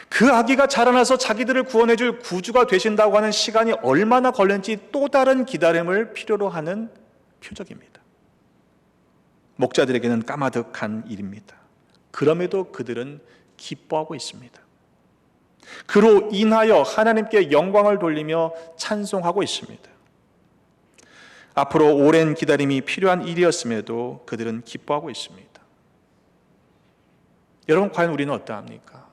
Speaker 4: 그 아기가 자라나서 자기들을 구원해줄 구주가 되신다고 하는 시간이 얼마나 걸렸는지 또 다른 기다림을 필요로 하는 표적입니다. 목자들에게는 까마득한 일입니다. 그럼에도 그들은 기뻐하고 있습니다. 그로 인하여 하나님께 영광을 돌리며 찬송하고 있습니다. 앞으로 오랜 기다림이 필요한 일이었음에도 그들은 기뻐하고 있습니다. 여러분, 과연 우리는 어떠합니까?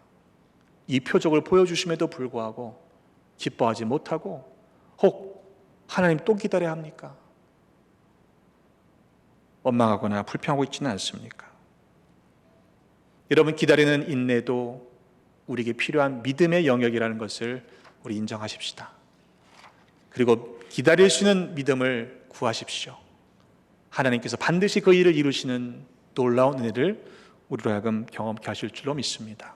Speaker 4: 이 표적을 보여주심에도 불구하고 기뻐하지 못하고 혹 하나님 또 기다려야 합니까? 원망하거나 불평하고 있지는 않습니까? 여러분, 기다리는 인내도 우리에게 필요한 믿음의 영역이라는 것을 우리 인정하십시다. 그리고 기다릴 수 있는 믿음을 구하십시오. 하나님께서 반드시 그 일을 이루시는 놀라운 은혜를 우리로 하여금 경험케 하실 줄로 믿습니다.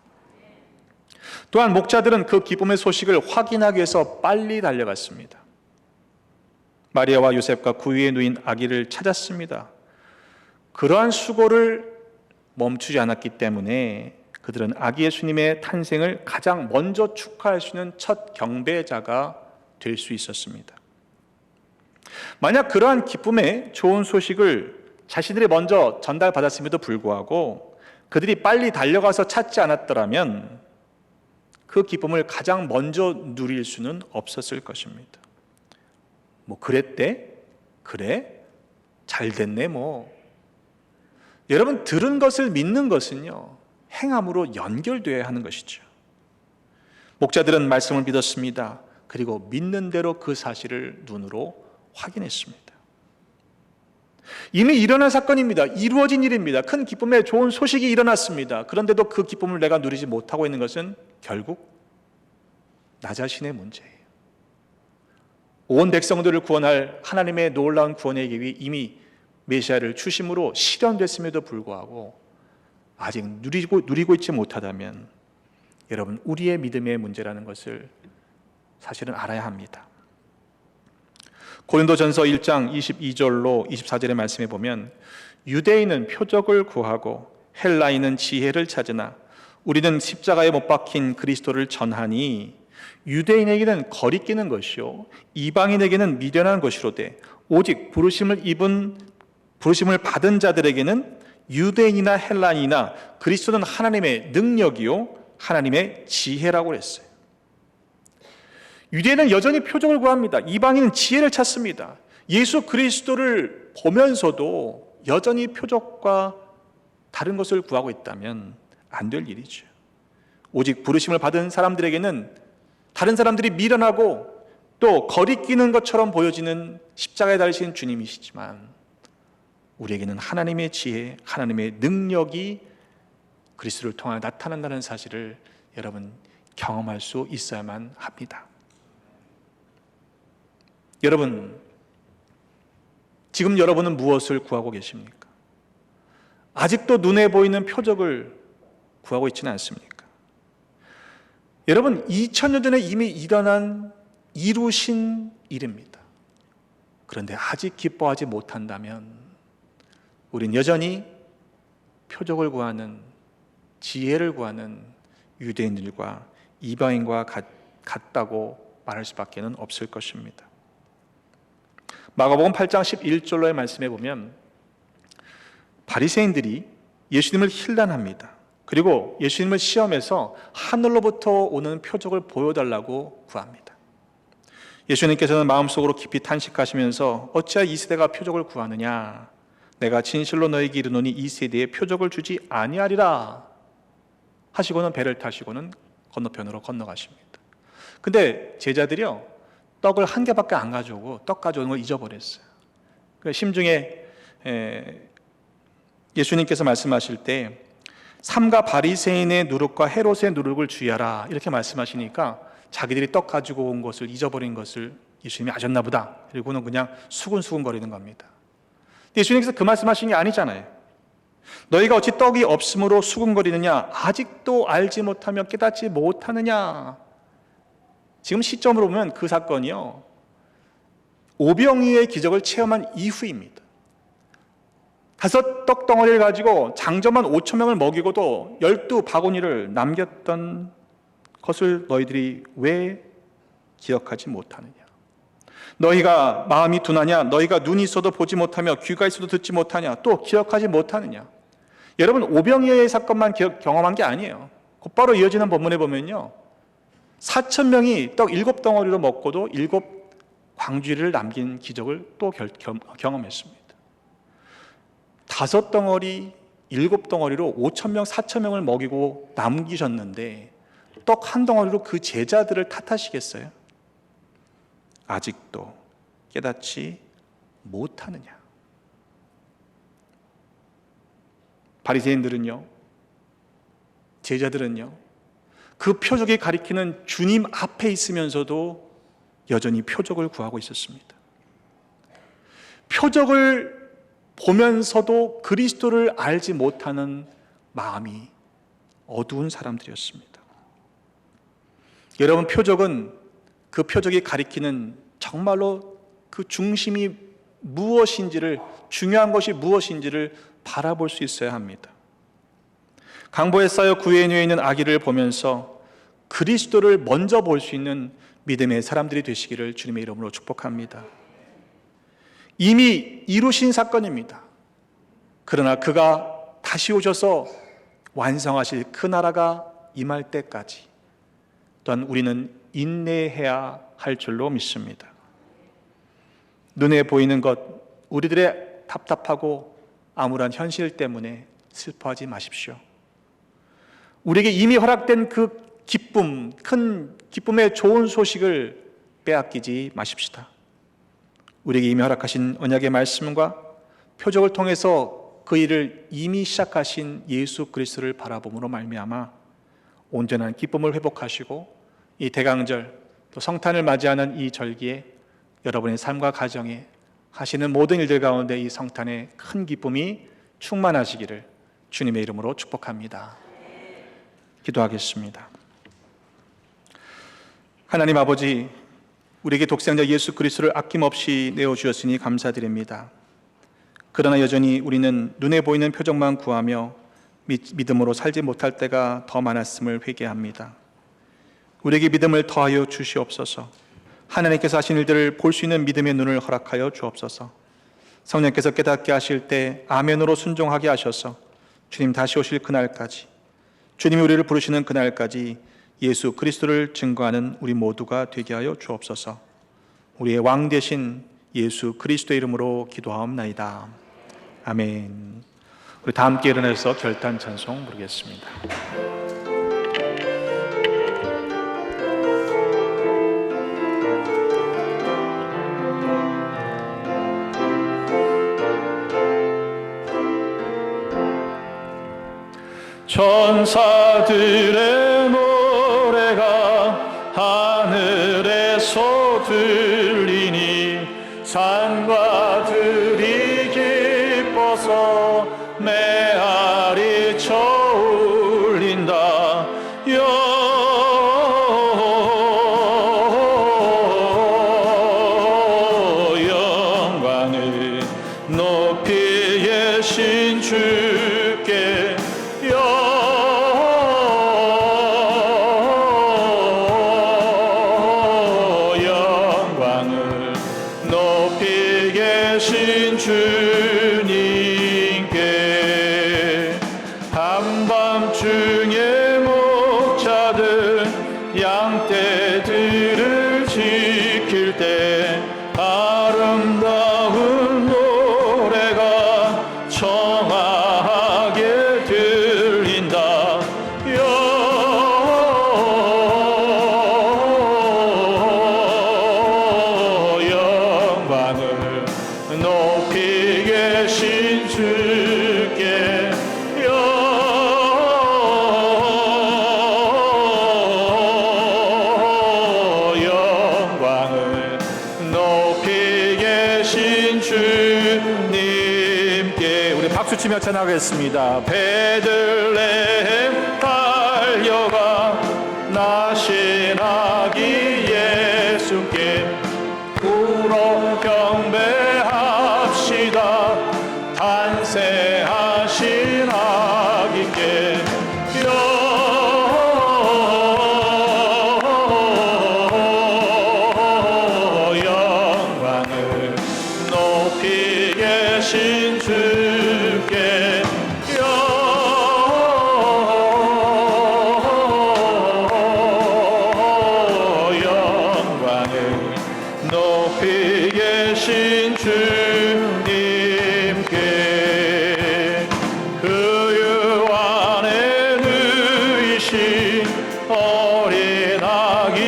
Speaker 4: 또한 목자들은 그 기쁨의 소식을 확인하기 위해서 빨리 달려갔습니다. 마리아와 요셉과 구유에 누인 아기를 찾았습니다. 그러한 수고를 멈추지 않았기 때문에 그들은 아기 예수님의 탄생을 가장 먼저 축하할 수 있는 첫 경배자가 될 수 있었습니다. 만약 그러한 기쁨의 좋은 소식을 자신들이 먼저 전달받았음에도 불구하고 그들이 빨리 달려가서 찾지 않았더라면 그 기쁨을 가장 먼저 누릴 수는 없었을 것입니다. 뭐 그랬대? 그래? 잘 됐네 뭐. 여러분, 들은 것을 믿는 것은요, 행함으로 연결되어야 하는 것이죠. 목자들은 말씀을 믿었습니다. 그리고 믿는 대로 그 사실을 눈으로 확인했습니다. 이미 일어난 사건입니다. 이루어진 일입니다. 큰 기쁨의 좋은 소식이 일어났습니다. 그런데도 그 기쁨을 내가 누리지 못하고 있는 것은 결국 나 자신의 문제예요. 온 백성들을 구원할 하나님의 놀라운 구원의 계획이 이미 메시아를 추심으로 실현됐음에도 불구하고 아직 누리고 있지 못하다면 여러분, 우리의 믿음의 문제라는 것을 사실은 알아야 합니다. 고린도전서 1장 22절로 24절의 말씀에 보면 유대인은 표적을 구하고 헬라인은 지혜를 찾으나 우리는 십자가에 못 박힌 그리스도를 전하니 유대인에게는 거리끼는 것이요 이방인에게는 미련한 것이로되 오직 부르심을 받은 자들에게는 유대인이나 헬라인이나 그리스도는 하나님의 능력이요 하나님의 지혜라고 그랬어요. 유대인은 여전히 표적을 구합니다. 이방인은 지혜를 찾습니다. 예수 그리스도를 보면서도 여전히 표적과 다른 것을 구하고 있다면 안 될 일이죠. 오직 부르심을 받은 사람들에게는 다른 사람들이 미련하고 또 거리끼는 것처럼 보여지는 십자가에 달리신 주님이시지만 우리에게는 하나님의 지혜, 하나님의 능력이 그리스도를 통하여 나타난다는 사실을 여러분 경험할 수 있어야만 합니다. 여러분, 지금 여러분은 무엇을 구하고 계십니까? 아직도 눈에 보이는 표적을 구하고 있지는 않습니까? 여러분, 2000년 전에 이미 일어난 이루신 일입니다. 그런데 아직 기뻐하지 못한다면 우린 여전히 표적을 구하는, 지혜를 구하는 유대인들과 이방인과 같다고 말할 수밖에 없을 것입니다. 마가복음 8장 11절로의 말씀에 보면 바리새인들이 예수님을 힐난합니다. 그리고 예수님을 시험해서 하늘로부터 오는 표적을 보여달라고 구합니다. 예수님께서는 마음속으로 깊이 탄식하시면서 어찌하여 이 세대가 표적을 구하느냐, 내가 진실로 너에게 이르노니 이 세대에 표적을 주지 아니하리라 하시고는 배를 타시고는 건너편으로 건너가십니다. 근데 제자들이요, 떡을 한 개밖에 안 가져오고 떡 가져오는 걸 잊어버렸어요. 심중에 예수님께서 말씀하실 때 삼가 바리새인의 누룩과 헤롯의 누룩을 주의하라 이렇게 말씀하시니까 자기들이 떡 가지고 온 것을 잊어버린 것을 예수님이 아셨나 보다. 그리고는 그냥 수근수근 거리는 겁니다. 예수님께서 그 말씀하신 게 아니잖아요. 너희가 어찌 떡이 없으므로 수군거리느냐, 아직도 알지 못하며 깨닫지 못하느냐. 지금 시점으로 보면 그 사건이요, 오병이어의 기적을 체험한 이후입니다. 5 떡덩어리를 가지고 장정만 5,000명을 먹이고도 12바구니를 남겼던 것을 너희들이 왜 기억하지 못하느냐. 너희가 마음이 둔하냐, 너희가 눈이 있어도 보지 못하며 귀가 있어도 듣지 못하냐, 또 기억하지 못하느냐. 여러분, 오병이어의 사건만 경험한 게 아니에요. 곧바로 이어지는 본문에 보면요, 4,000명이 떡 7덩어리로 먹고도 7광주리를 남긴 기적을 또 경험했습니다. 5덩어리, 7덩어리로 5,000명, 4,000명을 먹이고 남기셨는데 떡 1덩어리로 그 제자들을 탓하시겠어요? 아직도 깨닫지 못하느냐. 바리새인들은요, 제자들은요, 그 표적이 가리키는 주님 앞에 있으면서도 여전히 표적을 구하고 있었습니다. 표적을 보면서도 그리스도를 알지 못하는 마음이 어두운 사람들이었습니다. 여러분, 표적은 그 표적이 가리키는 정말로 그 중심이 무엇인지를, 중요한 것이 무엇인지를 바라볼 수 있어야 합니다. 강보에 쌓여 구해놓여 있는 아기를 보면서 그리스도를 먼저 볼 수 있는 믿음의 사람들이 되시기를 주님의 이름으로 축복합니다. 이미 이루신 사건입니다. 그러나 그가 다시 오셔서 완성하실 그 나라가 임할 때까지 또한 우리는 인내해야 할 줄로 믿습니다. 눈에 보이는 것, 우리들의 답답하고 암울한 현실 때문에 슬퍼하지 마십시오. 우리에게 이미 허락된 그 기쁨, 큰 기쁨의 좋은 소식을 빼앗기지 마십시다. 우리에게 이미 허락하신 언약의 말씀과 표적을 통해서 그 일을 이미 시작하신 예수 그리스도를 바라봄으로 말미암아 온전한 기쁨을 회복하시고 이 대강절 또 성탄을 맞이하는 이 절기에 여러분의 삶과 가정에 하시는 모든 일들 가운데 이 성탄의 큰 기쁨이 충만하시기를 주님의 이름으로 축복합니다. 기도하겠습니다. 하나님 아버지, 우리에게 독생자 예수 그리스도를 아낌없이 내어주셨으니 감사드립니다. 그러나 여전히 우리는 눈에 보이는 표적만 구하며 믿음으로 살지 못할 때가 더 많았음을 회개합니다. 우리에게 믿음을 더하여 주시옵소서. 하나님께서 하신 일들을 볼 수 있는 믿음의 눈을 허락하여 주옵소서. 성령께서 깨닫게 하실 때 아멘으로 순종하게 하셔서 주님 다시 오실 그날까지, 주님이 우리를 부르시는 그날까지 예수 그리스도를 증거하는 우리 모두가 되게 하여 주옵소서. 우리의 왕 되신 예수 그리스도의 이름으로 기도하옵나이다. 아멘. 우리 다 함께 일어나서 결단 찬송 부르겠습니다. 천사들의 노래가 하늘에서 들리니 산과 들이 기뻐서 메아리 쳐 울린다. 영광을 높이 계신 주께 영광을 높이 계신 주님께 한밤중에 목자들 양떼들을 지킬 때 아름다운 노래가 청하게 들린다. 영광을 높이 계신 주께 영광을 높이 계신 주님께. 우리 박수치며 찬양하겠습니다. 베들레헴 달려가 나신 아기 예수께 울어 경배합시다. 탄생하신 아기께 영광을 높이 계신 주께 영광을 높이 계신 주님께. 그 유 안에 누이신 어린 아기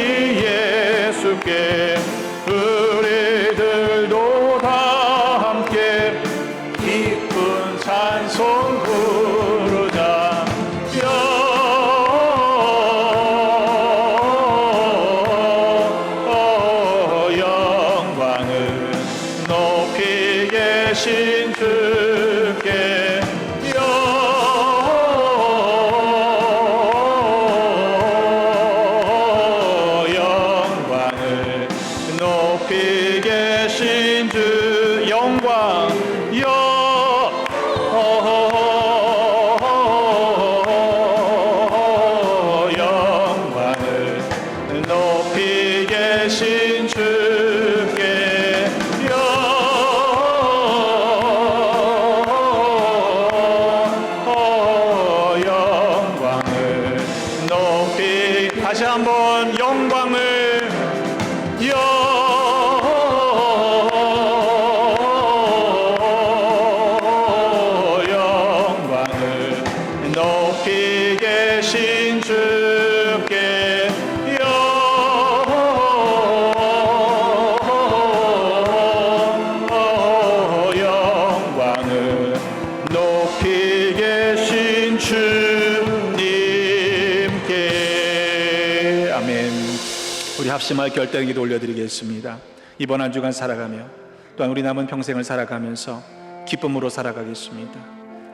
Speaker 4: 예수께 우리들도 다 함께 기쁜 찬송 부르자. 영광을 높이 계신 주께 영광을 높이 계신 주 영광 영광을 높이 계신 주께 영광을 높이. 다시 한번 영광을 영광을 높이 계신 우리 합심할 결단의 기도 올려드리겠습니다. 이번 한 주간 살아가며 또한 우리 남은 평생을 살아가면서 기쁨으로 살아가겠습니다.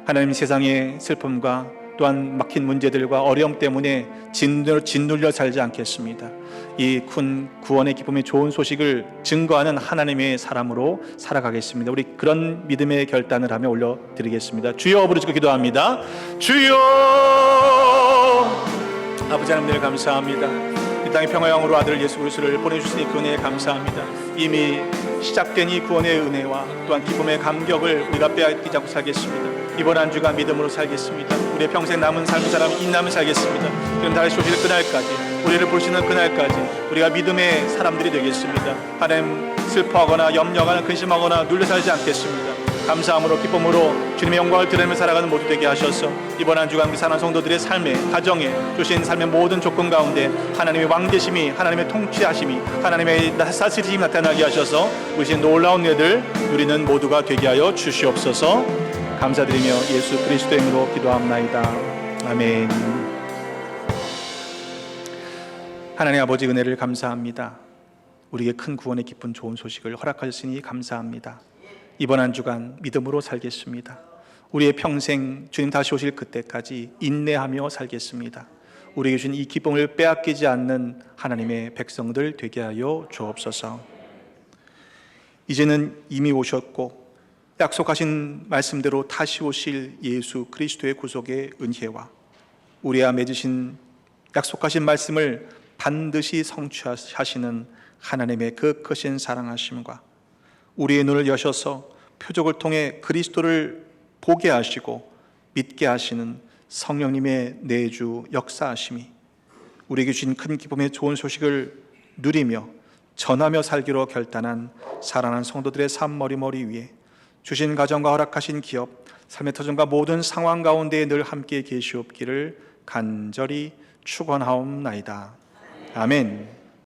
Speaker 4: 하나님, 세상의 슬픔과 또한 막힌 문제들과 어려움 때문에 짓눌려 살지 않겠습니다. 이 큰 구원의 기쁨의 좋은 소식을 증거하는 하나님의 사람으로 살아가겠습니다. 우리 그런 믿음의 결단을 하며 올려드리겠습니다. 주여 부르짖고 기도합니다. 주여! 아버지 하나님, 늘 감사합니다. 이 땅의 평화영으로 아들 예수 그리스도를 보내주시니 그 은혜에 감사합니다. 이미 시작된 이 구원의 은혜와 또한 기쁨의 감격을 우리가 빼앗기지 않고 살겠습니다. 이번 한 주간 믿음으로 살겠습니다. 우리의 평생 남은 삶의 사람이 인남을 살겠습니다. 그럼 다시 오실 그날까지, 우리를 보시는 그날까지 우리가 믿음의 사람들이 되겠습니다. 하나님, 슬퍼하거나 염려하거나 근심하거나 눌려 살지 않겠습니다. 감사함으로 기쁨으로 주님의 영광을 드리며 살아가는 모두 되게 하셔서 이번 한 주간 사랑하는 성도들의 삶에, 가정에, 주신 삶의 모든 조건 가운데 하나님의 왕되심이, 하나님의 통치하심이, 하나님의 다스리심이 나타나게 하셔서 우리 놀라운 은혜들 누리는 모두가 되게 하여 주시옵소서. 감사드리며 예수 그리스도의 이름으로 기도합나이다. 아멘. 하나님 아버지, 은혜를 감사합니다. 우리에게 큰 구원의 기쁜 좋은 소식을 허락하셨으니 감사합니다. 이번 한 주간 믿음으로 살겠습니다. 우리의 평생 주님 다시 오실 그때까지 인내하며 살겠습니다. 우리에게 주신 이 기쁨을 빼앗기지 않는 하나님의 백성들 되게 하여 주옵소서. 이제는 이미 오셨고 약속하신 말씀대로 다시 오실 예수 그리스도의 구속의 은혜와 우리와 맺으신 약속하신 말씀을 반드시 성취하시는 하나님의 그 크신 사랑하심과 우리의 눈을 여셔서 표적을 통해 그리스도를 보게 하시고 믿게 하시는 성령님의 내주 역사하심이 우리에게 주신 큰 기쁨의 좋은 소식을 누리며 전하며 살기로 결단한 사랑하는 성도들의 삶 머리머리 위에 주신 가정과 허락하신 기업, 삶의 터전과 모든 상황 가운데 늘 함께 계시옵기를 간절히 축원하옵나이다. 아멘.